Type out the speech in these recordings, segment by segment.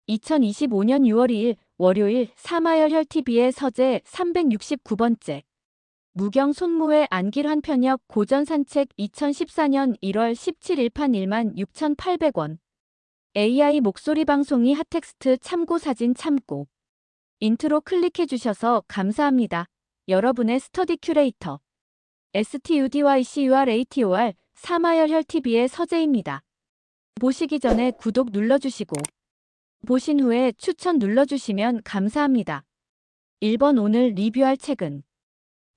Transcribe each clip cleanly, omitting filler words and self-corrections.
2025년 6월 2일 월요일 사마열혈TV의 서재 369번째 무경 손무회 안길환 편역 고전산책 2014년 1월 17일 판 16,800원 AI 목소리 방송이 핫텍스트 참고 사진 참고 인트로 클릭해주셔서 감사합니다. 여러분의 스터디 큐레이터 STUDYCURATOR 사마열혈TV의 서재입니다. 보시기 전에 구독 눌러주시고 보신 후에 추천 눌러주시면 감사합니다. 1번 오늘 리뷰할 책은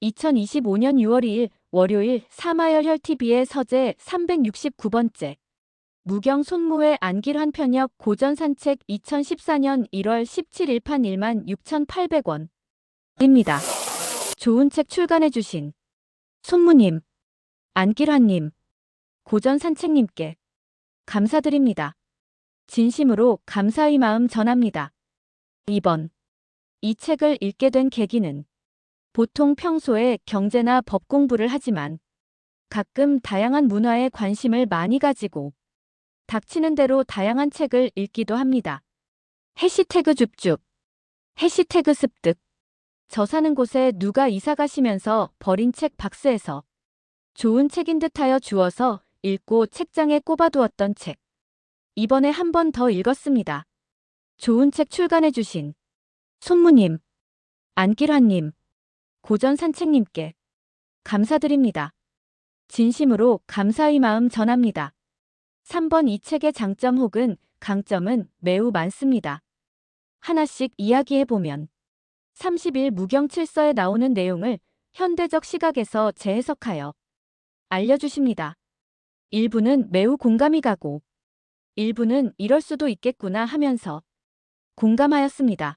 2025년 6월 2일 월요일 사마열혈TV의 서재 369번째 무경 손무회 안길환 편역 고전산책 2014년 1월 17일 판 16,800원 입니다. 좋은 책 출간해주신 손무님, 안길환님, 고전산책님께 감사드립니다. 진심으로 감사의 마음 전합니다. 2번. 이 책을 읽게 된 계기는 보통 평소에 경제나 법 공부를 하지만 가끔 다양한 문화에 관심을 많이 가지고 닥치는 대로 다양한 책을 읽기도 합니다. 해시태그 줍줍, 해시태그 습득. 저 사는 곳에 누가 이사 가시면서 버린 책 박스에서 좋은 책인 듯하여 주워서 읽고 책장에 꼽아두었던 책. 이번에 한 번 더 읽었습니다. 좋은 책 출간해주신 손무님, 안길환님, 고전산책님께 감사드립니다. 진심으로 감사의 마음 전합니다. 3번 이 책의 장점 혹은 강점은 매우 많습니다. 하나씩 이야기해보면 30일 무경칠서에 나오는 내용을 현대적 시각에서 재해석하여 알려주십니다. 일부는 매우 공감이 가고 일부는 이럴 수도 있겠구나 하면서 공감하였습니다.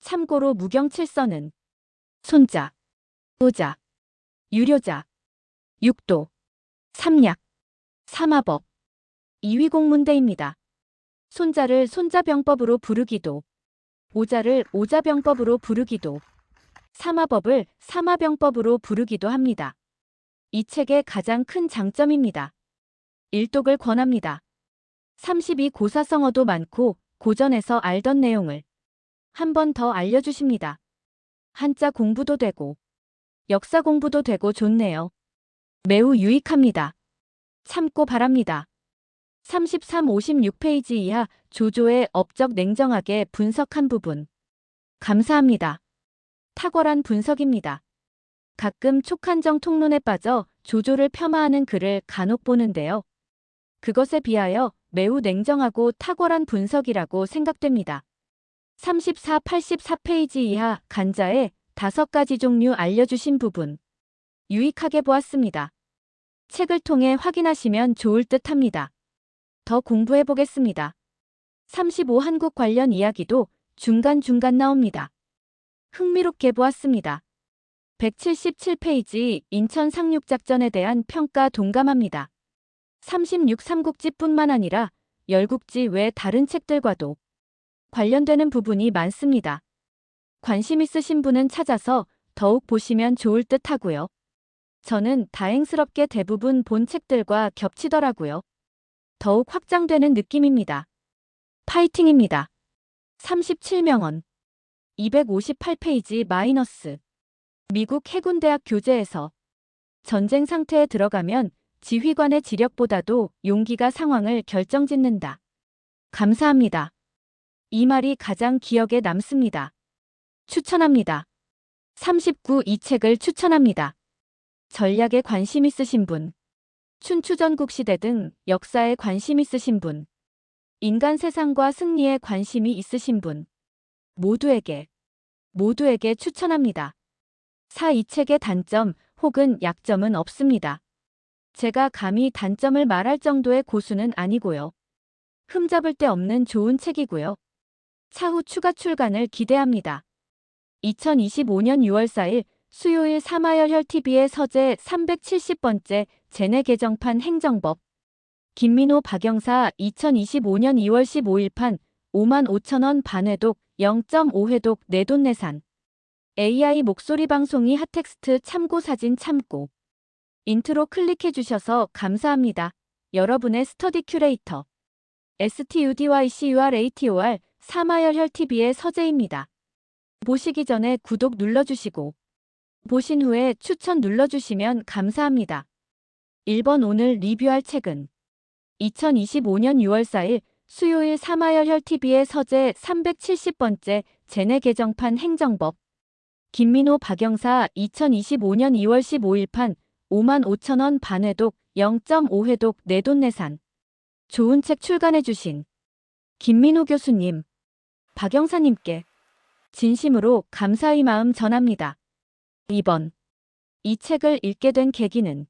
참고로 무경칠서는 손자, 의자, 유료자, 육도, 삼약, 삼화법, 이위공문대입니다. 손자를 손자병법으로 부르기도, 오자를 오자병법으로 부르기도, 삼화법을 삼화병법으로 부르기도 합니다. 이 책의 가장 큰 장점입니다. 일독을 권합니다. 32 고사성어도 많고 고전에서 알던 내용을 한 번 더 알려주십니다. 한자 공부도 되고 역사 공부도 되고 좋네요. 매우 유익합니다. 참고 바랍니다. 33, 56페이지 이하 조조의 업적 냉정하게 분석한 부분. 감사합니다. 탁월한 분석입니다. 가끔 촉한정 통론에 빠져 조조를 폄하하는 글을 간혹 보는데요. 그것에 비하여 매우 냉정하고 탁월한 분석이라고 생각됩니다. 34, 84페이지 이하 간자의 5가지 종류 알려주신 부분. 유익하게 보았습니다. 책을 통해 확인하시면 좋을 듯 합니다. 더 공부해 보겠습니다. 35 한국 관련 이야기도 중간중간 나옵니다. 흥미롭게 보았습니다. 177페이지 인천 상륙작전에 대한 평가 동감합니다. 36 삼국지뿐만 아니라 열국지 외 다른 책들과도 관련되는 부분이 많습니다. 관심 있으신 분은 찾아서 더욱 보시면 좋을 듯 하고요. 저는 다행스럽게 대부분 본 책들과 겹치더라고요. 더욱 확장되는 느낌입니다. 파이팅입니다. 37명언 258페이지 마이너스 미국 해군대학 교재에서 전쟁 상태에 들어가면 지휘관의 지력보다도 용기가 상황을 결정짓는다. 감사합니다. 이 말이 가장 기억에 남습니다. 추천합니다. 39 이 책을 추천합니다. 전략에 관심 있으신 분, 춘추전국시대 등 역사에 관심 있으신 분, 인간 세상과 승리에 관심이 있으신 분, 모두에게 추천합니다. 4 이 책의 단점 혹은 약점은 없습니다. 제가 감히 단점을 말할 정도의 고수는 아니고요. 흠잡을 데 없는 좋은 책이고요. 차후 추가 출간을 기대합니다. 2025년 6월 4일 수요일 사마열혈TV의 서재 370번째 제네 개정판 행정법 김민호 박영사 2025년 2월 15일 판 55,000원 반회독 0.5회독 내돈내산 AI 목소리 방송이 핫텍스트 참고 사진 참고 인트로 클릭해주셔서 감사합니다. 여러분의 스터디 큐레이터 STUDYCURATOR 사마열혈TV의 서재입니다. 보시기 전에 구독 눌러주시고 보신 후에 추천 눌러주시면 감사합니다. 1번 오늘 리뷰할 책은 2025년 6월 4일 수요일 사마열혈TV의 서재 370번째 제네 개정판 행정법 김민호 박영사 2025년 2월 15일 판 55,000원 반회독 0.5회독 내돈내산 좋은 책 출간해주신 김민호 교수님, 박영사님께 진심으로 감사의 마음 전합니다. 2번. 이 책을 읽게 된 계기는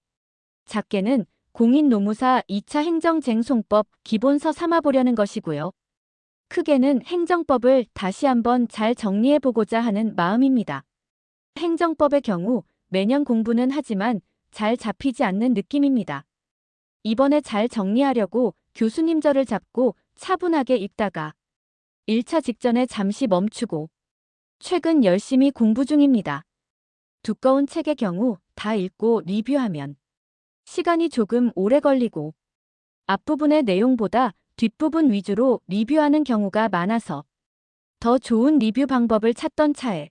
작게는 공인노무사 2차 행정쟁송법 기본서 삼아보려는 것이고요. 크게는 행정법을 다시 한번 잘 정리해보고자 하는 마음입니다. 행정법의 경우 매년 공부는 하지만 잘 잡히지 않는 느낌입니다. 이번에 잘 정리하려고 교수님 저를 잡고 차분하게 읽다가 1차 직전에 잠시 멈추고 최근 열심히 공부 중입니다. 두꺼운 책의 경우 다 읽고 리뷰하면 시간이 조금 오래 걸리고 앞부분의 내용보다 뒷부분 위주로 리뷰하는 경우가 많아서 더 좋은 리뷰 방법을 찾던 차에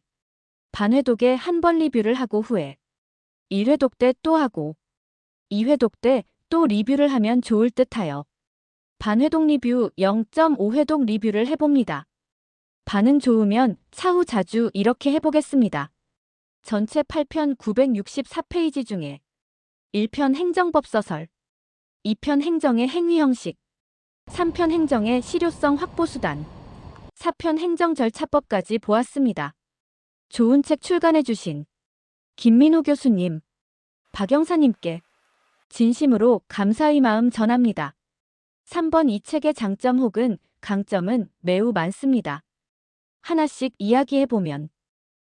반회독에 한 번 리뷰를 하고 후에 1회독 때 또 하고 2회독 때 또 리뷰를 하면 좋을 듯하여 반회독 리뷰 0.5회독 리뷰를 해봅니다. 반응 좋으면 차후 자주 이렇게 해보겠습니다. 전체 8편 964페이지 중에 1편 행정법 서설, 2편 행정의 행위 형식, 3편 행정의 실효성 확보 수단, 4편 행정절차법까지 보았습니다. 좋은 책 출간해주신 김민호 교수님, 박영사님께 진심으로 감사의 마음 전합니다. 3번 이 책의 장점 혹은 강점은 매우 많습니다. 하나씩 이야기해보면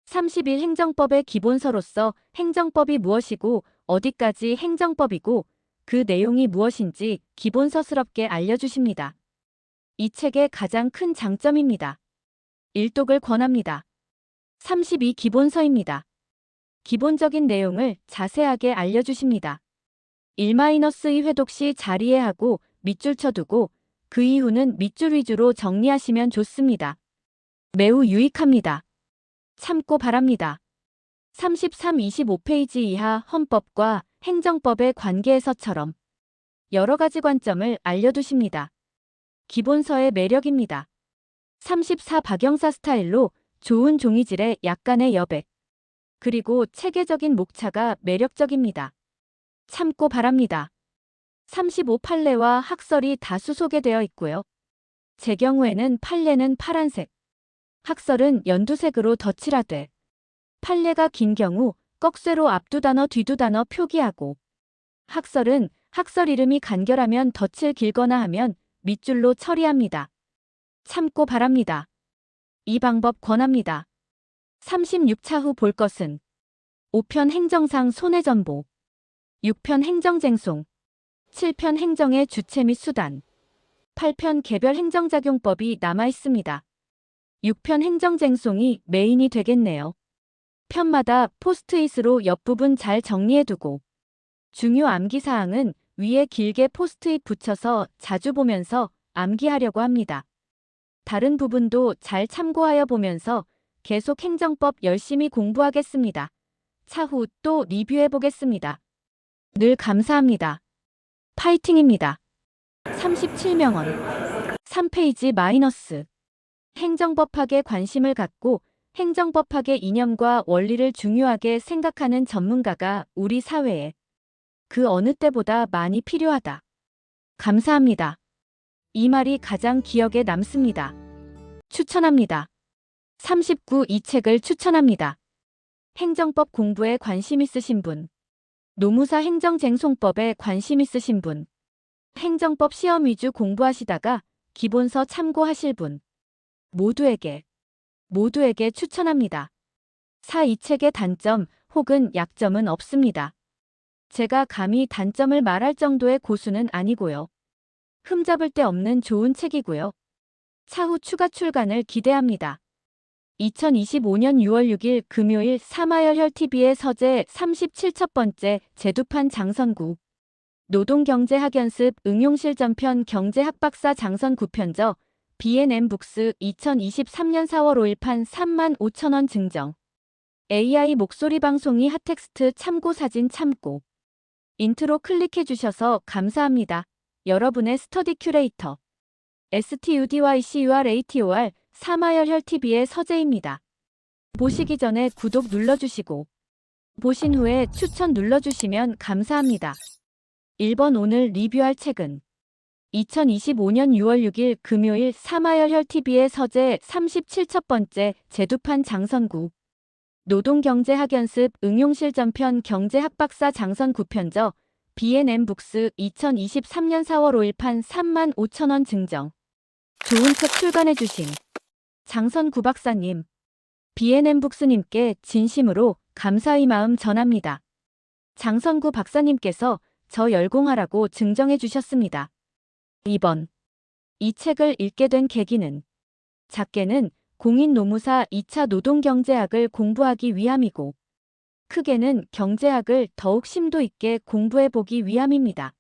30일 행정법의 기본서로서 행정법이 무엇이고 어디까지 행정법이고 그 내용이 무엇인지 기본서스럽게 알려주십니다. 이 책의 가장 큰 장점입니다. 일독을 권합니다. 32 기본서입니다. 기본적인 내용을 자세하게 알려주십니다. 1-2 회독 시 잘 이해하고 밑줄 쳐두고 그 이후는 밑줄 위주로 정리하시면 좋습니다. 매우 유익합니다. 참고 바랍니다. 33-25페이지 이하 헌법과 행정법의 관계에서처럼 여러 가지 관점을 알려두십니다. 기본서의 매력입니다. 34 박영사 스타일로 좋은 종이질에 약간의 여백 그리고 체계적인 목차가 매력적입니다. 참고 바랍니다. 35 판례와 학설이 다수 소개되어 있고요. 제 경우에는 판례는 파란색, 학설은 연두색으로 덧칠하되 판례가 긴 경우 꺽쇠로 앞두 단어 뒤두 단어 표기하고 학설은 학설 이름이 간결하면 덧칠 길거나 하면 밑줄로 처리합니다. 참고 바랍니다. 이 방법 권합니다. 36차 후 볼 것은 5편 행정상 손해전보 6편 행정쟁송 7편 행정의 주체 및 수단 8편 개별 행정작용법이 남아있습니다. 6편 행정쟁송이 메인이 되겠네요. 편마다 포스트잇으로 옆부분 잘 정리해두고 중요 암기사항은 위에 길게 포스트잇 붙여서 자주 보면서 암기하려고 합니다. 다른 부분도 잘 참고하여 보면서 계속 행정법 열심히 공부하겠습니다. 차후 또 리뷰해보겠습니다. 늘 감사합니다. 파이팅입니다. 37명언 3페이지 마이너스 행정법학에 관심을 갖고 행정법학의 이념과 원리를 중요하게 생각하는 전문가가 우리 사회에 그 어느 때보다 많이 필요하다. 감사합니다. 이 말이 가장 기억에 남습니다. 추천합니다. 39 이 책을 추천합니다. 행정법 공부에 관심 있으신 분, 노무사 행정쟁송법에 관심 있으신 분, 행정법 시험 위주 공부하시다가 기본서 참고하실 분, 모두에게 추천합니다. 4 이 책의 단점 혹은 약점은 없습니다. 제가 감히 단점을 말할 정도의 고수는 아니고요. 흠잡을 데 없는 좋은 책이고요. 차후 추가 출간을 기대합니다. 2025년 6월 6일 금요일 사마열혈TV의 서재 37첫 제두판 장선구 노동경제학연습 응용실전편 경제학박사 장선 9편저 B&M 북스 2023년 4월 5일 판 35,000원 증정. AI 목소리 방송이 핫텍스트 참고 사진 참고. 인트로 클릭해주셔서 감사합니다. 여러분의 스터디 큐레이터. STUDYCURATOR 사마열혈TV의 서재입니다. 보시기 전에 구독 눌러주시고 보신 후에 추천 눌러주시면 감사합니다. 1번 오늘 리뷰할 책은 2025년 6월 6일 금요일 사마열혈TV의 서재 37첫 제두판 장선구 노동경제학연습 응용실전편 경제학박사 장선구 편저 B&M 북스 2023년 4월 5일 판 35,000원 증정. 좋은 책 출간해주신 장선구 박사님, B&M 북스님께 진심으로 감사의 마음 전합니다. 장선구 박사님께서 저 열공하라고 증정해 주셨습니다. 2번. 이 책을 읽게 된 계기는 작게는 공인노무사 2차 노동경제학을 공부하기 위함이고 크게는 경제학을 더욱 심도 있게 공부해보기 위함입니다.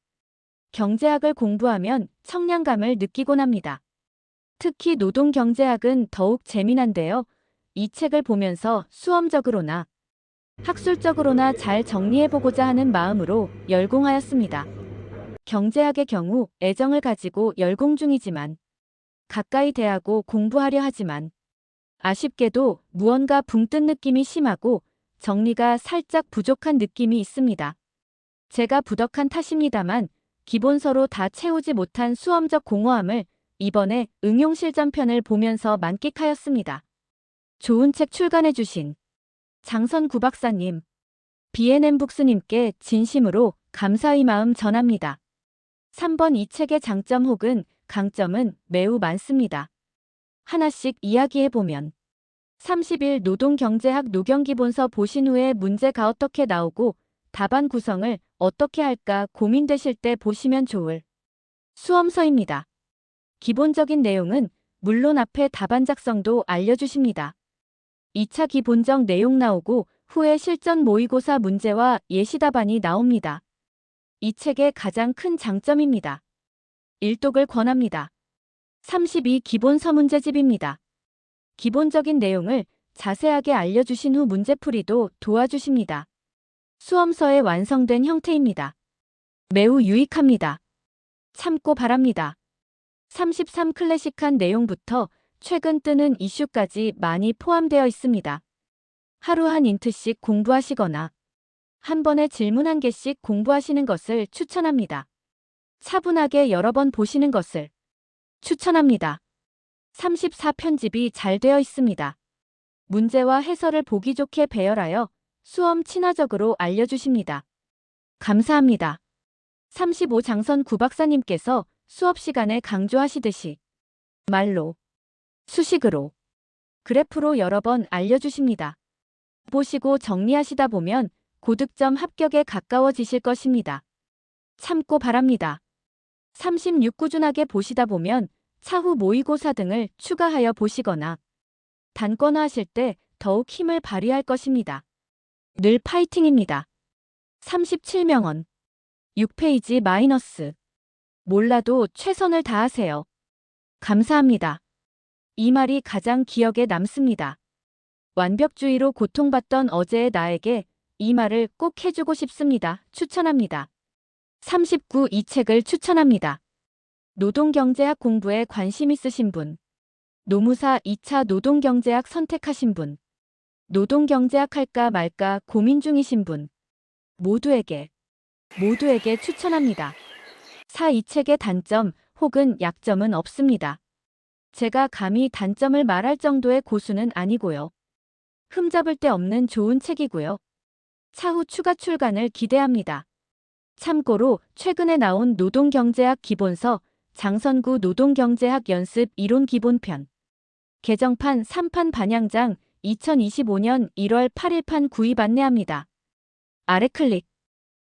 경제학을 공부하면 청량감을 느끼곤 합니다. 특히 노동경제학은 더욱 재미난데요. 이 책을 보면서 수험적으로나 학술적으로나 잘 정리해보고자 하는 마음으로 열공하였습니다. 경제학의 경우 애정을 가지고 열공 중이지만 가까이 대하고 공부하려 하지만 아쉽게도 무언가 붕 뜬 느낌이 심하고 정리가 살짝 부족한 느낌이 있습니다. 제가 부덕한 탓입니다만 기본서로 다 채우지 못한 수험적 공허함을 이번에 응용실전편을 보면서 만끽하였습니다. 좋은 책 출간해주신 장선구 박사님, B&M 북스님께 진심으로 감사의 마음 전합니다. 3번 이 책의 장점 혹은 강점은 매우 많습니다. 하나씩 이야기해보면 30일 노동경제학 노경기본서 보신 후에 문제가 어떻게 나오고 답안 구성을 어떻게 할까 고민되실 때 보시면 좋을 수험서입니다. 기본적인 내용은 물론 앞에 답안 작성도 알려주십니다. 2차 기본적 내용 나오고 후에 실전 모의고사 문제와 예시 답안이 나옵니다. 이 책의 가장 큰 장점입니다. 일독을 권합니다. 32 기본 서문제집입니다. 기본적인 내용을 자세하게 알려주신 후 문제풀이도 도와주십니다. 수험서의 완성된 형태입니다. 매우 유익합니다. 참고 바랍니다. 33 클래식한 내용부터 최근 뜨는 이슈까지 많이 포함되어 있습니다. 하루 한 인트씩 공부하시거나 한 번에 질문 1개씩 공부하시는 것을 추천합니다. 차분하게 여러 번 보시는 것을 추천합니다. 34 편집이 잘 되어 있습니다. 문제와 해설을 보기 좋게 배열하여 수험 친화적으로 알려주십니다. 감사합니다. 35 장선구 박사님께서 수업 시간에 강조하시듯이 말로, 수식으로, 그래프로 여러 번 알려주십니다. 보시고 정리하시다 보면 고득점 합격에 가까워지실 것입니다. 참고 바랍니다. 36 꾸준하게 보시다 보면 차후 모의고사 등을 추가하여 보시거나 단권화하실 때 더욱 힘을 발휘할 것입니다. 늘 파이팅입니다. 37명언 6페이지 마이너스 몰라도 최선을 다하세요. 감사합니다. 이 말이 가장 기억에 남습니다. 완벽주의로 고통받던 어제의 나에게 이 말을 꼭 해주고 싶습니다. 추천합니다. 39 이 책을 추천합니다. 노동경제학 공부에 관심 있으신 분, 노무사 2차 노동경제학 선택하신 분, 노동경제학 할까 말까 고민 중이신 분, 모두에게 추천합니다. 4 이 책의 단점 혹은 약점은 없습니다. 제가 감히 단점을 말할 정도의 고수는 아니고요. 흠잡을 데 없는 좋은 책이고요. 차후 추가 출간을 기대합니다. 참고로 최근에 나온 노동경제학 기본서 장선구 노동경제학 연습 이론 기본편 개정판 3판 반영장 2025년 1월 8일 판 구입 안내합니다. 아래 클릭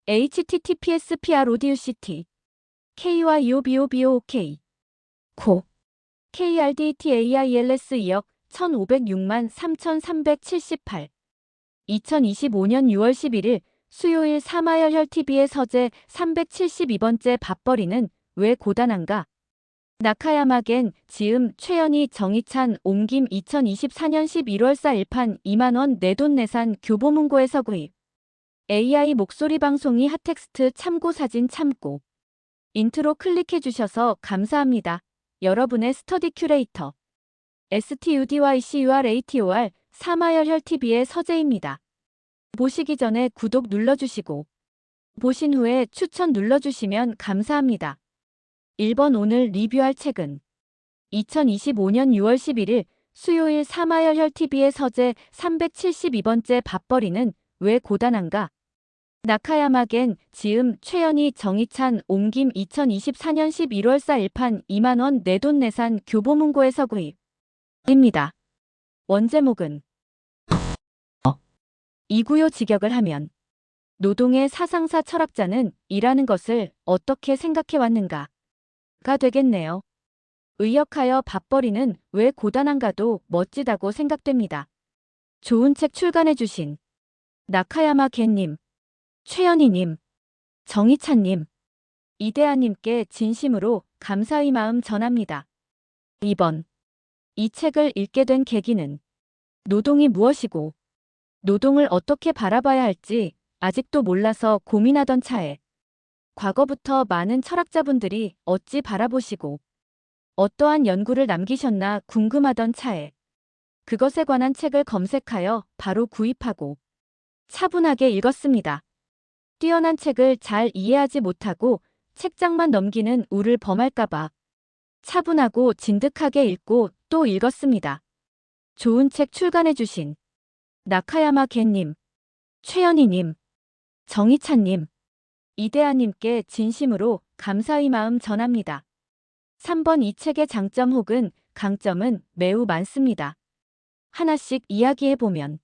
https://prod.uct kyobobok 코 KRDTAILS 2억 1506만 3378 2025년 6월 11일 수요일 사마열혈TV의 서재 372번째 밥벌이는 왜 고단한가? 나카야마겐, 지음, 최연희, 정희찬, 옮김 2024년 11월 4일판 2만원 내돈내산 교보문고에서 구입. AI 목소리 방송이 핫텍스트 참고 사진 참고. 인트로 클릭해주셔서 감사합니다. 여러분의 스터디 큐레이터. STUDYCURATOR 사마열혈TV의 서재입니다. 보시기 전에 구독 눌러주시고 보신 후에 추천 눌러주시면 감사합니다. 1번 오늘 리뷰할 책은 2025년 6월 11일 수요일 사마열혈TV의 서재 372번째 밥벌이는 왜 고단한가? 나카야마겐, 지음, 최연희, 정희찬, 옮김 2024년 11월 4일판 2만원 내돈내산 교보문고에서 구입. 입니다. 원제목은 이구요 직역을 하면 노동의 사상사 철학자는 일하는 것을 어떻게 생각해 왔는가가 되겠네요. 의역하여 밥벌이는 왜 고단한가도 멋지다고 생각됩니다. 좋은 책 출간해 주신 나카야마 겐님, 최연희님, 정희찬님, 이대아님께 진심으로 감사의 마음 전합니다. 2번. 이 책을 읽게 된 계기는 노동이 무엇이고 노동을 어떻게 바라봐야 할지 아직도 몰라서 고민하던 차에 과거부터 많은 철학자분들이 어찌 바라보시고 어떠한 연구를 남기셨나 궁금하던 차에 그것에 관한 책을 검색하여 바로 구입하고 차분하게 읽었습니다. 뛰어난 책을 잘 이해하지 못하고 책장만 넘기는 우를 범할까봐 차분하고 진득하게 읽고 또 읽었습니다. 좋은 책 출간해주신 나카야마 겐님, 최연희님, 정희찬님, 이대아님께 진심으로 감사의 마음 전합니다. 3번 이 책의 장점 혹은 강점은 매우 많습니다. 하나씩 이야기해보면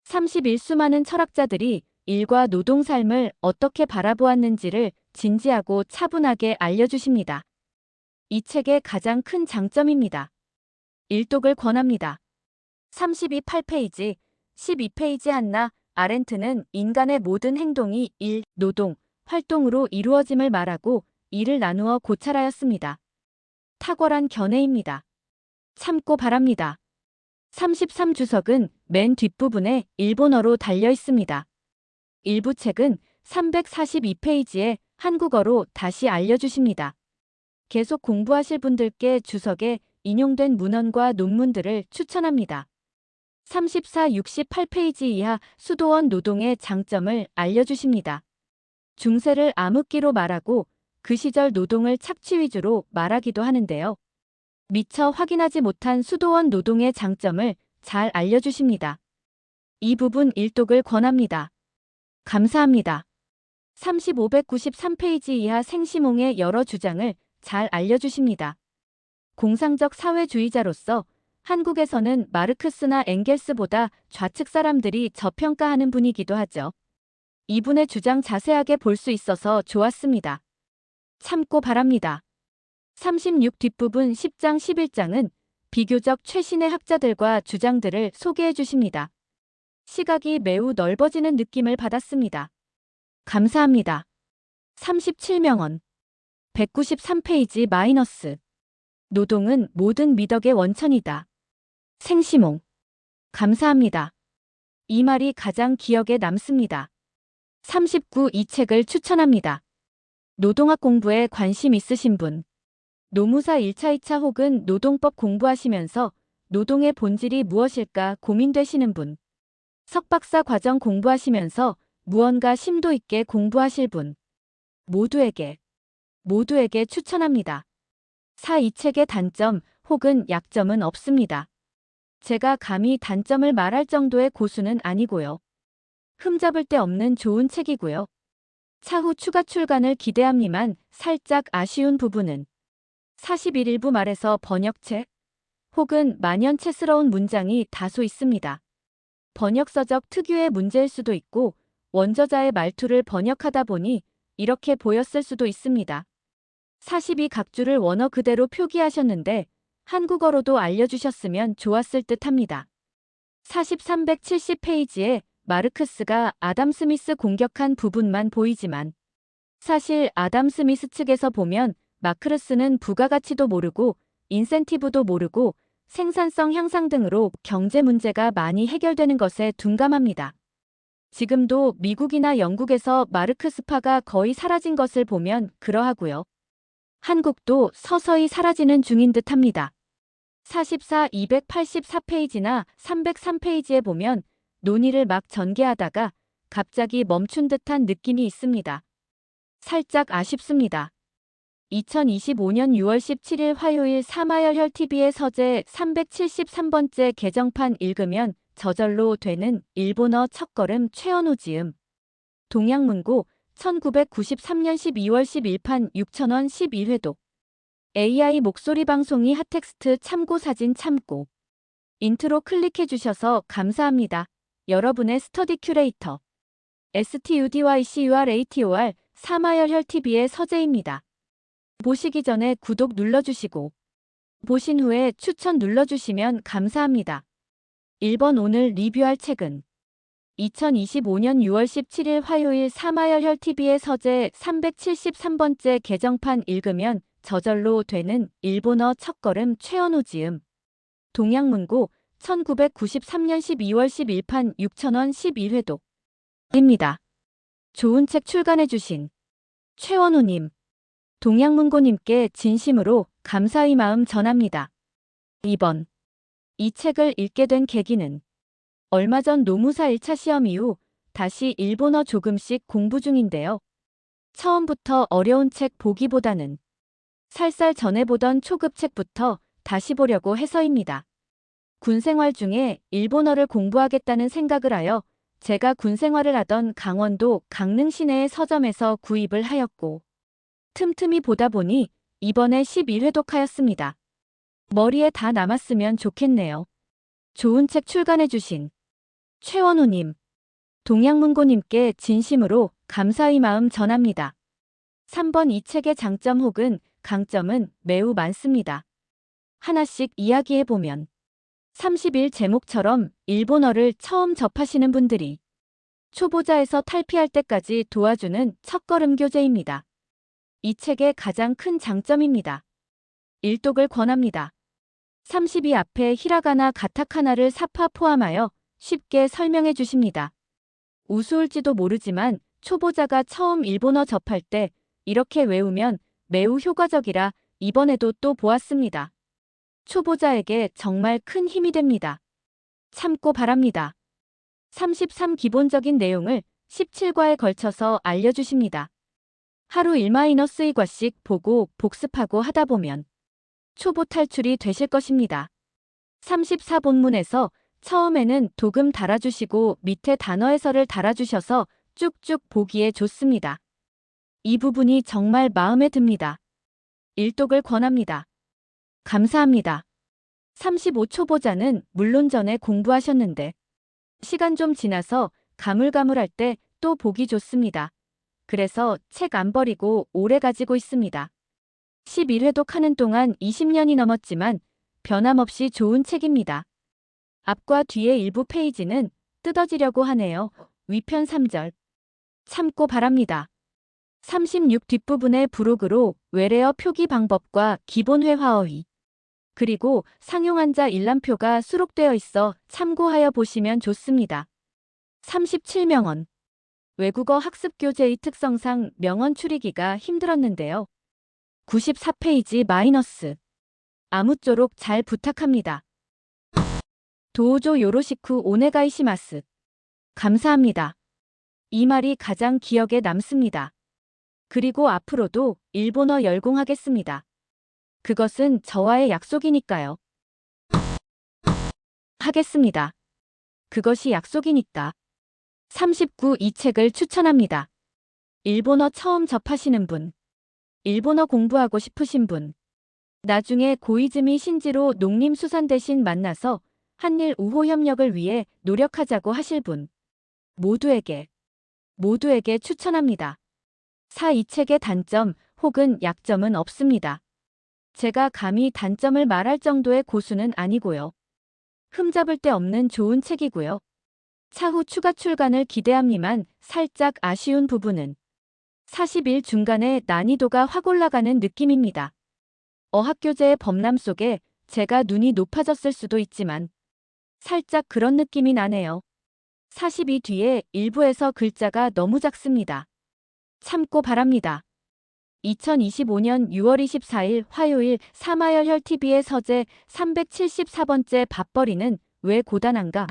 31수 많은 철학자들이 일과 노동 삶을 어떻게 바라보았는지를 진지하고 차분하게 알려주십니다. 이 책의 가장 큰 장점입니다. 일독을 권합니다. 32페이지, 12페이지 한나 아렌트는 인간의 모든 행동이 일, 노동, 활동으로 이루어짐을 말하고 이를 나누어 고찰하였습니다. 탁월한 견해입니다. 참고 바랍니다. 33주석은 맨 뒷부분에 일본어로 달려 있습니다. 일부 책은 342페이지에 한국어로 다시 알려주십니다. 계속 공부하실 분들께 주석에 인용된 문헌과 논문들을 추천합니다. 34, 68페이지 이하 수도원 노동의 장점을 알려주십니다. 중세를 암흑기로 말하고 그 시절 노동을 착취 위주로 말하기도 하는데요. 미처 확인하지 못한 수도원 노동의 장점을 잘 알려주십니다. 이 부분 일독을 권합니다. 감사합니다. 3593페이지 이하 생시몽의 여러 주장을 잘 알려주십니다. 공상적 사회주의자로서 한국에서는 마르크스나 엥겔스보다 좌측 사람들이 저평가하는 분이기도 하죠. 이분의 주장 자세하게 볼 수 있어서 좋았습니다. 참고 바랍니다. 36 뒷부분 10장 11장은 비교적 최신의 학자들과 주장들을 소개해 주십니다. 시각이 매우 넓어지는 느낌을 받았습니다. 감사합니다. 37명언 193페이지 마이너스 노동은 모든 미덕의 원천이다. 생시몽 감사합니다. 이 말이 가장 기억에 남습니다. 39 이 책을 추천합니다. 노동학 공부에 관심 있으신 분 노무사 1차 2차 혹은 노동법 공부하시면서 노동의 본질이 무엇일까 고민되시는 분 석박사 과정 공부하시면서 무언가 심도 있게 공부하실 분 모두에게 추천합니다. 이 책의 단점 혹은 약점은 없습니다. 제가 감히 단점을 말할 정도의 고수는 아니고요. 흠잡을 데 없는 좋은 책이고요. 차후 추가 출간을 기대합니만 살짝 아쉬운 부분은 41일부 말에서 번역체 혹은 만연체스러운 문장이 다소 있습니다. 번역서적 특유의 문제일 수도 있고 원저자의 말투를 번역하다 보니 이렇게 보였을 수도 있습니다. 42각주를 원어 그대로 표기하셨는데 한국어로도 알려주셨으면 좋았을 듯 합니다. 370페이지에 마르크스가 아담 스미스 공격한 부분만 보이지만 사실 아담 스미스 측에서 보면 마크르스는 부가가치도 모르고 인센티브도 모르고 생산성 향상 등으로 경제 문제가 많이 해결되는 것에 둔감합니다. 지금도 미국이나 영국에서 마르크스파가 거의 사라진 것을 보면 그러하고요. 한국도 서서히 사라지는 중인 듯합니다. 44, 284페이지나 303페이지에 보면 논의를 막 전개하다가 갑자기 멈춘 듯한 느낌이 있습니다. 살짝 아쉽습니다. 2025년 6월 17일 화요일 사마열혈 TV의 서재 373번째 개정판 읽으면 저절로 되는 일본어 첫걸음 최원호 지음. 동양문고 1993년 12월 11판 6,000원 11회독. AI 목소리 방송이 핫텍스트 참고 사진 참고. 인트로 클릭해 주셔서 감사합니다. 여러분의 스터디 큐레이터. STUDYCURATOR 사마열혈 TV의 서재입니다. 보시기 전에 구독 눌러주시고 보신 후에 추천 눌러주시면 감사합니다. 1번 오늘 리뷰할 책은 2025년 6월 17일 화요일 사마열혈 TV의 서재 373번째 개정판 읽으면 저절로 되는 일본어 첫걸음 최원호 지음. 동양문고 1993년 12월 11판 6,000원 11회독. 입니다. 좋은 책 출간해주신 최원호님, 동양문고님께 진심으로 감사의 마음 전합니다. 2번. 이 책을 읽게 된 계기는 얼마 전 노무사 1차 시험 이후 다시 일본어 조금씩 공부 중인데요. 처음부터 어려운 책 보기보다는 살살 전해보던 초급 책부터 다시 보려고 해서입니다. 군 생활 중에 일본어를 공부하겠다는 생각을 하여 제가 군 생활을 하던 강원도 강릉 시내의 서점에서 구입을 하였고 틈틈이 보다 보니 이번에 11회독하였습니다. 머리에 다 남았으면 좋겠네요. 좋은 책 출간해주신 최원호님, 동양문고님께 진심으로 감사의 마음 전합니다. 3번 이 책의 장점 혹은 강점은 매우 많습니다. 하나씩 이야기해보면 30일 제목처럼 일본어를 처음 접하시는 분들이 초보자에서 탈피할 때까지 도와주는 첫걸음 교재입니다. 이 책의 가장 큰 장점입니다. 일독을 권합니다. 32 앞에 히라가나 가타카나를 사파 포함하여 쉽게 설명해 주십니다. 우스울지도 모르지만 초보자가 처음 일본어 접할 때 이렇게 외우면 매우 효과적이라 이번에도 또 보았습니다. 초보자에게 정말 큰 힘이 됩니다. 참고 바랍니다. 33 기본적인 내용을 17과에 걸쳐서 알려주십니다. 하루 1-2과씩 보고 복습하고 하다 보면 초보 탈출이 되실 것입니다. 34 본문에서 처음에는 도금 달아주시고 밑에 단어 해설을 달아주셔서 쭉쭉 보기에 좋습니다. 이 부분이 정말 마음에 듭니다. 일독을 권합니다. 감사합니다. 35 초보자는 물론 전에 공부하셨는데 시간 좀 지나서 가물가물할 때 또 보기 좋습니다. 그래서 책 안 버리고 오래 가지고 있습니다. 11회독 하는 동안 20년이 넘었지만 변함없이 좋은 책입니다. 앞과 뒤의 일부 페이지는 뜯어지려고 하네요. 위편 3절. 참고 바랍니다. 36 뒷부분의 부록으로 외래어 표기 방법과 기본 회화어휘 그리고 상용한자 일람표가 수록되어 있어 참고하여 보시면 좋습니다. 37명언. 외국어 학습 교재의 특성상 명언 추리기가 힘들었는데요. 94페이지 마이너스. 아무쪼록 잘 부탁합니다. 도우조 요로시쿠 오네가이시마스. 감사합니다. 이 말이 가장 기억에 남습니다. 그리고 앞으로도 일본어 열공하겠습니다. 그것은 저와의 약속이니까요. 하겠습니다. 그것이 약속이니까. 39 이 책을 추천합니다. 일본어 처음 접하시는 분. 일본어 공부하고 싶으신 분. 나중에 고이즈미 신지로 농림수산 대신 만나서 한일 우호 협력을 위해 노력하자고 하실 분. 모두에게 추천합니다. 4. 이 책의 단점 혹은 약점은 없습니다. 제가 감히 단점을 말할 정도의 고수는 아니고요. 흠잡을 데 없는 좋은 책이고요. 차후 추가 출간을 기대합니만 살짝 아쉬운 부분은 41 중간에 난이도가 확 올라가는 느낌입니다. 어학교재의 범람 속에 제가 눈이 높아졌을 수도 있지만 살짝 그런 느낌이 나네요. 42 뒤에 일부에서 글자가 너무 작습니다. 참고 바랍니다. 2025년 6월 24일 화요일 사마열혈TV의 서재 374번째 밥벌이는 왜 고단한가?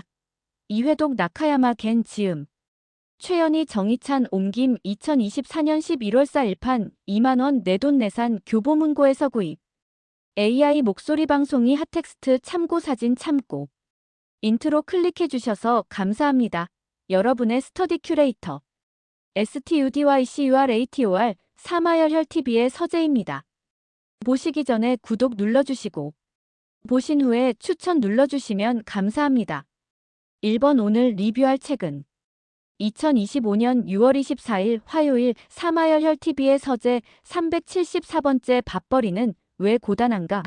이회독 나카야마 겐 지음. 최연희 정희찬 옮김 2024년 11월 4일판 2만원 내돈내산 교보문고에서 구입. AI 목소리 방송이 핫텍스트 참고 사진 참고. 인트로 클릭해주셔서 감사합니다. 여러분의 스터디 큐레이터. STUDYCURATOR 사마열혈TV의 서재입니다. 보시기 전에 구독 눌러주시고 보신 후에 추천 눌러주시면 감사합니다. 1번 오늘 리뷰할 책은 2025년 6월 24일 화요일 사마열혈TV의 서재 374번째 밥벌이는 왜 고단한가?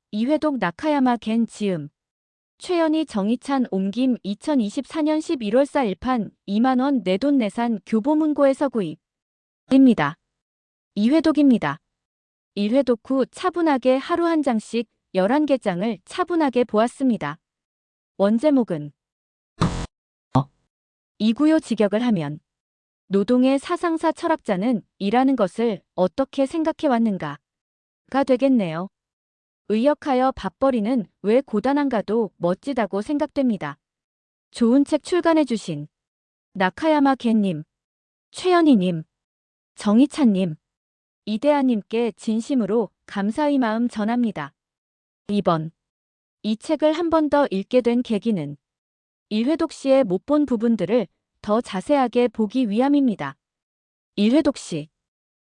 이회독 나카야마 겐 지음. 최연희 정희찬 옮김 2024년 11월 4일판 2만원 내돈내산 교보문고에서 구입. 입니다. 2회독입니다. 1회독 후 차분하게 하루 한 장씩 11개 장을 차분하게 보았습니다. 원제목은 이구요 직역을 하면 노동의 사상사 철학자는 일하는 것을 어떻게 생각해왔는가가 되겠네요. 의역하여 밥벌이는 왜 고단한가도 멋지다고 생각됩니다. 좋은 책 출간해주신 나카야마 겐님, 최연희님, 정희찬님, 이대아님께 진심으로 감사의 마음 전합니다. 2번. 이 책을 한 번 더 읽게 된 계기는 1회독 시에 못 본 부분들을 더 자세하게 보기 위함입니다. 1회독 시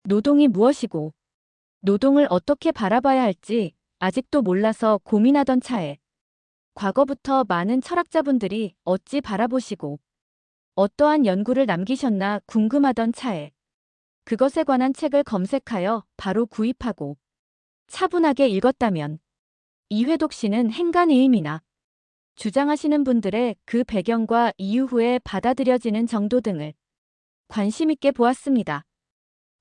노동이 무엇이고 노동을 어떻게 바라봐야 할지 아직도 몰라서 고민하던 차에 과거부터 많은 철학자분들이 어찌 바라보시고 어떠한 연구를 남기셨나 궁금하던 차에 그것에 관한 책을 검색하여 바로 구입하고 차분하게 읽었다면 이회독 씨는 행간의임이나 주장하시는 분들의 그 배경과 이유 후에 받아들여지는 정도 등을 관심 있게 보았습니다.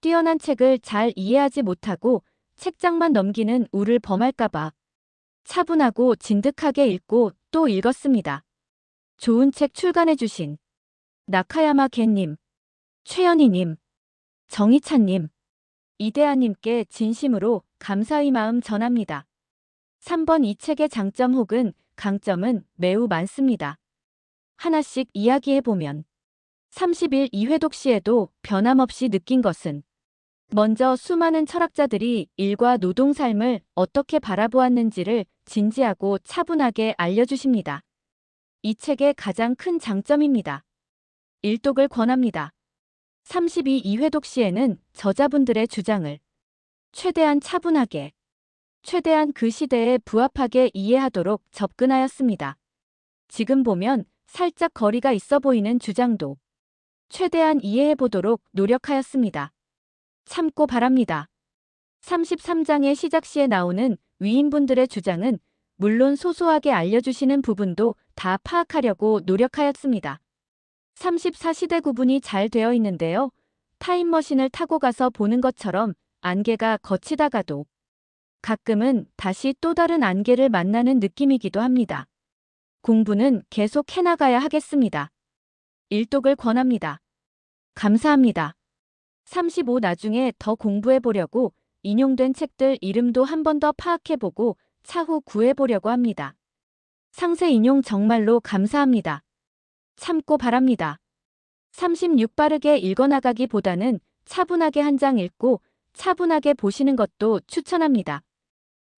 뛰어난 책을 잘 이해하지 못하고 책장만 넘기는 우를 범할까봐 차분하고 진득하게 읽고 또 읽었습니다. 좋은 책 출간해주신 나카야마 겐님, 최연희님, 정희찬님, 이대아님께 진심으로 감사의 마음 전합니다. 3번 이 책의 장점 혹은 강점은 매우 많습니다. 하나씩 이야기해보면 30일 이회독 시에도 변함없이 느낀 것은 먼저 수많은 철학자들이 일과 노동 삶을 어떻게 바라보았는지를 진지하고 차분하게 알려주십니다. 이 책의 가장 큰 장점입니다. 일독을 권합니다. 32 이회독 시에는 저자분들의 주장을 최대한 차분하게, 최대한 그 시대에 부합하게 이해하도록 접근하였습니다. 지금 보면 살짝 거리가 있어 보이는 주장도 최대한 이해해보도록 노력하였습니다. 참고 바랍니다. 33장의 시작시에 나오는 위인분들의 주장은 물론 소소하게 알려주시는 부분도 다 파악하려고 노력하였습니다. 34시대 구분이 잘 되어 있는데요. 타임머신을 타고 가서 보는 것처럼 안개가 거치다가도 가끔은 다시 또 다른 안개를 만나는 느낌이기도 합니다. 공부는 계속 해나가야 하겠습니다. 일독을 권합니다. 감사합니다. 35 나중에 더 공부해보려고 인용된 책들 이름도 한 번 더 파악해보고 차후 구해보려고 합니다. 상세 인용 정말로 감사합니다. 참고 바랍니다. 36 빠르게 읽어나가기보다는 차분하게 한 장 읽고 차분하게 보시는 것도 추천합니다.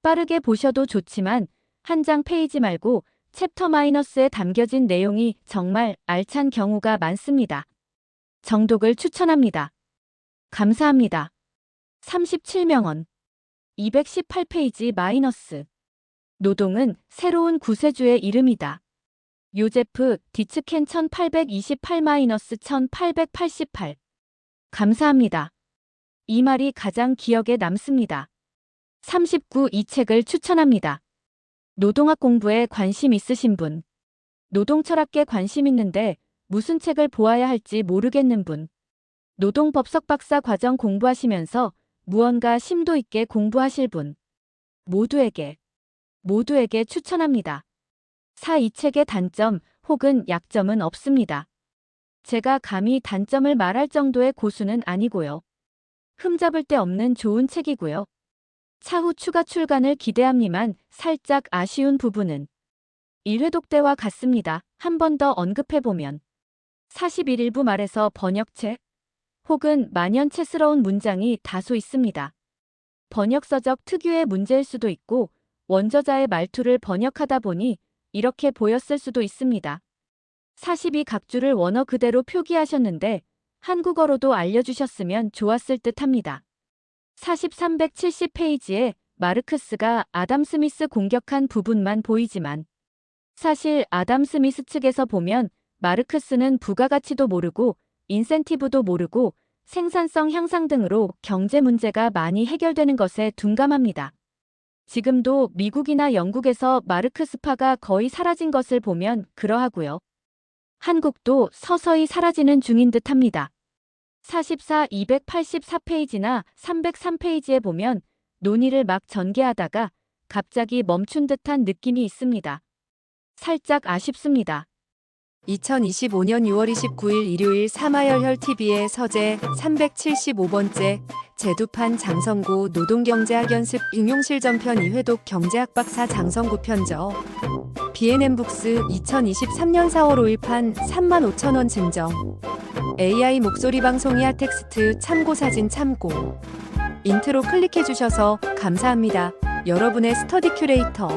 빠르게 보셔도 좋지만 한 장 페이지 말고 챕터 마이너스에 담겨진 내용이 정말 알찬 경우가 많습니다. 정독을 추천합니다. 감사합니다. 37명원 218페이지 마이너스 노동은 새로운 구세주의 이름이다. 요제프 디츠켄 1828-1888 감사합니다. 이 말이 가장 기억에 남습니다. 39 이 책을 추천합니다. 노동학 공부에 관심 있으신 분, 노동철학에 관심 있는데 무슨 책을 보아야 할지 모르겠는 분, 노동법석 박사 과정 공부하시면서 무언가 심도 있게 공부하실 분 모두에게 추천합니다. 이 책의 단점 혹은 약점은 없습니다. 제가 감히 단점을 말할 정도의 고수는 아니고요. 흠잡을 데 없는 좋은 책이고요. 차후 추가 출간을 기대합니만 살짝 아쉬운 부분은 1회독 때와 같습니다. 한 번 더 언급해보면 41일부 말에서 번역체 혹은 만연체스러운 문장이 다소 있습니다. 번역서적 특유의 문제일 수도 있고 원저자의 말투를 번역하다 보니 이렇게 보였을 수도 있습니다. 42각주를 원어 그대로 표기하셨는데 한국어로도 알려주셨으면 좋았을 듯 합니다. 370페이지에 마르크스가 아담 스미스 공격한 부분만 보이지만 사실 아담 스미스 측에서 보면 마르크스는 부가가치도 모르고 인센티브도 모르고 생산성 향상 등으로 경제 문제가 많이 해결되는 것에 둔감합니다. 지금도 미국이나 영국에서 마르크스파가 거의 사라진 것을 보면 그러하고요. 한국도 서서히 사라지는 중인 듯합니다. 284페이지나 303페이지에 보면 논의를 막 전개하다가 갑자기 멈춘 듯한 느낌이 있습니다. 살짝 아쉽습니다. 2025년 6월 29일 일요일 사마열혈TV의 서재 375번째 제두판 장성구 노동경제학연습 응용실전편 2회독 경제학 박사 장성구 편저 B&M북스 2023년 4월 5일 판 35,000원 증정 AI 목소리 방송 이하 텍스트 참고 사진 참고 인트로 클릭해주셔서 감사합니다. 여러분의 스터디 큐레이터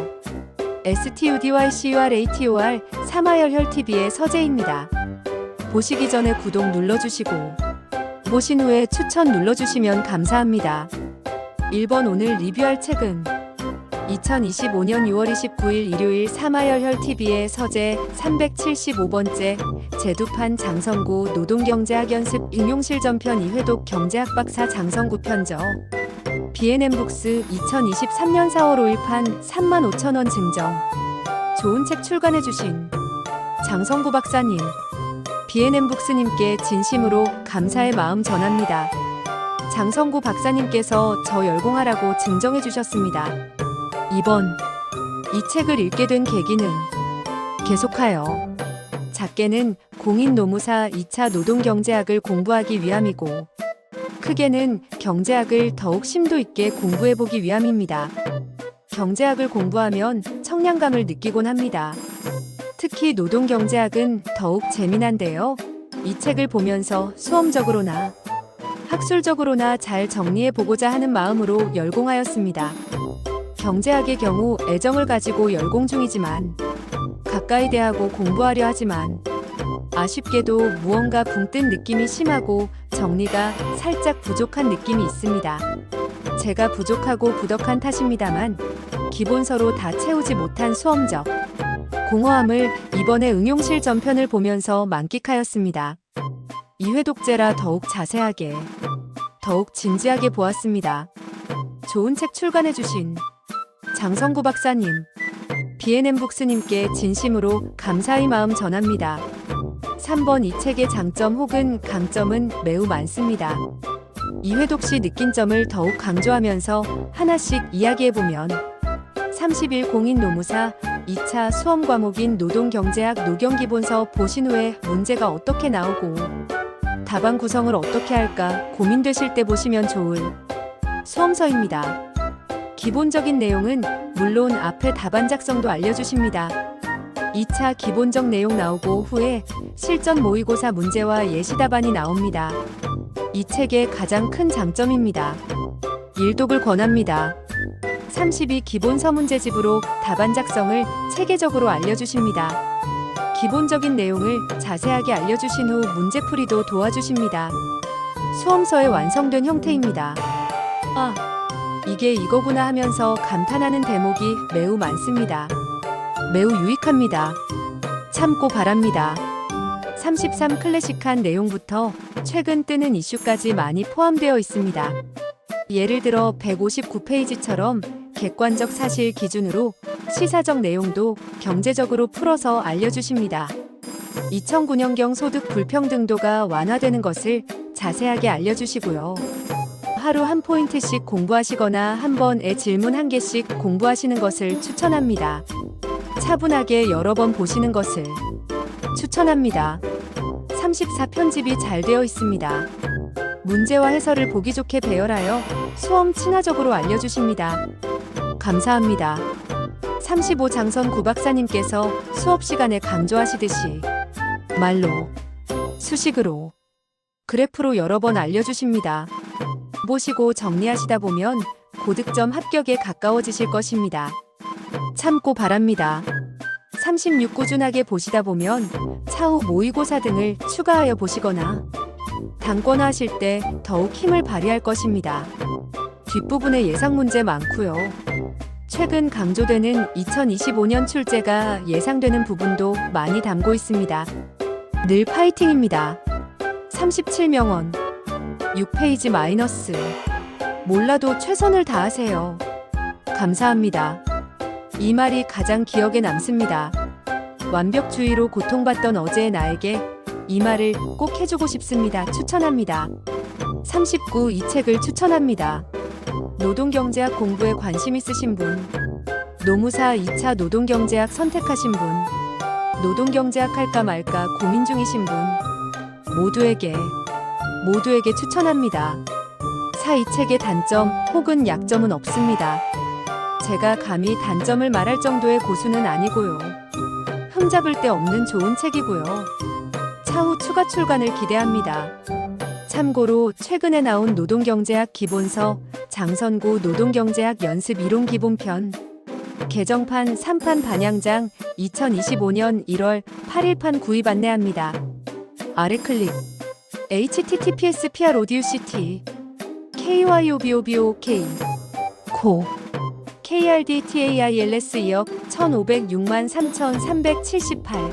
STUDYCURATOR 사마열혈TV의 서재입니다. 보시기 전에 구독 눌러주시고 보신 후에 추천 눌러주시면 감사합니다. 1번 오늘 리뷰할 책은 2025년 6월 29일 일요일 사마열혈TV의 서재 375번째 제두판 장성구 노동경제학연습 응용실전편 2회독 경제학 박사 장성구 편저 B&M북스 2023년 4월 5일 판 35,000원 증정 좋은 책 출간해주신 장성구 박사님 B&M북스님께 진심으로 감사의 마음 전합니다. 장성구 박사님께서 저 열공하라고 증정해주셨습니다. 2번 이 책을 읽게 된 계기는 계속하여 작게는 공인노무사 2차 노동경제학을 공부하기 위함이고 크게는 경제학을 더욱 심도 있게 공부해보기 위함입니다. 경제학을 공부하면 청량감을 느끼곤 합니다. 특히 노동경제학은 더욱 재미난데요. 이 책을 보면서 수험적으로나 학술적으로나 잘 정리해보고자 하는 마음으로 열공하였습니다. 경제학의 경우 애정을 가지고 열공 중이지만 가까이 대하고 공부하려 하지만 아쉽게도 무언가 붕 뜬 느낌이 심하고 정리가 살짝 부족한 느낌이 있습니다. 제가 부족하고 부덕한 탓입니다만 기본서로 다 채우지 못한 수험적 공허함을 이번에 응용실 전편을 보면서 만끽하였습니다. 2회독제라 더욱 자세하게 더욱 진지하게 보았습니다. 좋은 책 출간해주신 장성구 박사님 B&M북스님께 진심으로 감사의 마음 전합니다. 3번 이 책의 장점 혹은 강점은 매우 많습니다. 2회독 시 느낀 점을 더욱 강조하면서 하나씩 이야기해보면 30일 공인노무사 2차 수험 과목인 노동경제학 노경기본서 보신 후에 문제가 어떻게 나오고 답안 구성을 어떻게 할까 고민되실 때 보시면 좋을 수험서입니다. 기본적인 내용은 물론 앞에 답안 작성도 알려주십니다. 2차 기본적 내용 나오고 후에 실전 모의고사 문제와 예시 답안이 나옵니다. 이 책의 가장 큰 장점입니다. 일독을 권합니다. 32 기본 서문제집으로 답안 작성을 체계적으로 알려주십니다. 기본적인 내용을 자세하게 알려주신 후 문제풀이도 도와주십니다. 수험서의 완성된 형태입니다. 이게 이거구나 하면서 감탄하는 대목이 매우 많습니다. 매우 유익합니다. 참고 바랍니다. 33 클래식한 내용부터 최근 뜨는 이슈까지 많이 포함되어 있습니다. 예를 들어 159페이지처럼 객관적 사실 기준으로 시사적 내용도 경제적으로 풀어서 알려주십니다. 2009년경 소득 불평등도가 완화되는 것을 자세하게 알려주시고요. 하루 한 포인트씩 공부하시거나 한 번에 질문 한 개씩 공부하시는 것을 추천합니다. 차분하게 여러 번 보시는 것을 추천합니다. 34편집이 잘 되어 있습니다. 문제와 해설을 보기 좋게 배열하여 수험 친화적으로 알려주십니다. 감사합니다. 35 장선 구박사님께서 수업 시간에 강조하시듯이 말로, 수식으로, 그래프로 여러 번 알려주십니다. 보시고 정리하시다 보면 고득점 합격에 가까워지실 것입니다. 참고 바랍니다. 36 꾸준하게 보시다 보면 차후 모의고사 등을 추가하여 보시거나 단권화하실 때 더욱 힘을 발휘할 것입니다. 뒷부분에 예상 문제 많고요. 최근 강조되는 2025년 출제가 예상되는 부분도 많이 담고 있습니다. 늘 파이팅입니다. 37명원 6페이지 마이너스. 몰라도 최선을 다하세요. 감사합니다. 이 말이 가장 기억에 남습니다. 완벽주의로 고통받던 어제의 나에게 이 말을 꼭 해주고 싶습니다. 추천합니다. 39 이 책을 추천합니다. 노동경제학 공부에 관심 있으신 분, 노무사 2차 노동경제학 선택하신 분, 노동경제학 할까 말까 고민 중이신 분, 모두에게 추천합니다. 이 책의 단점 혹은 약점은 없습니다. 제가 감히 단점을 말할 정도의 고수는 아니고요. 흠잡을 데 없는 좋은 책이고요. 차후 추가 출간을 기대합니다. 참고로 최근에 나온 노동경제학 기본서, 장선구 노동경제학 연습 이론 기본편, 개정판 3판 반영장 2025년 1월 8일판 구입 안내합니다. 아래 클릭. https://prodiuct kyobobok 코 KRDTAILS 2억 1506만 3378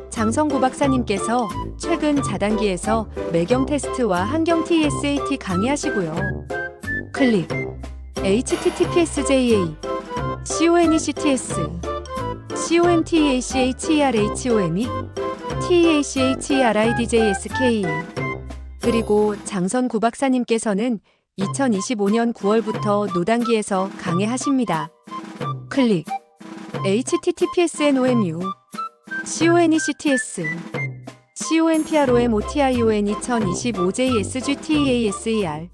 장성구 박사님께서 최근 자단기에서 매경 테스트와 환경 TSAT 강의하시고요. 클릭. https://ja conects comtachherhome THHERIDJSK 그리고 장선구 박사님께서는 2025년 9월부터 노단기에서 강의하십니다. 클릭. https://nomu conects compromotion 2025 JSGTASER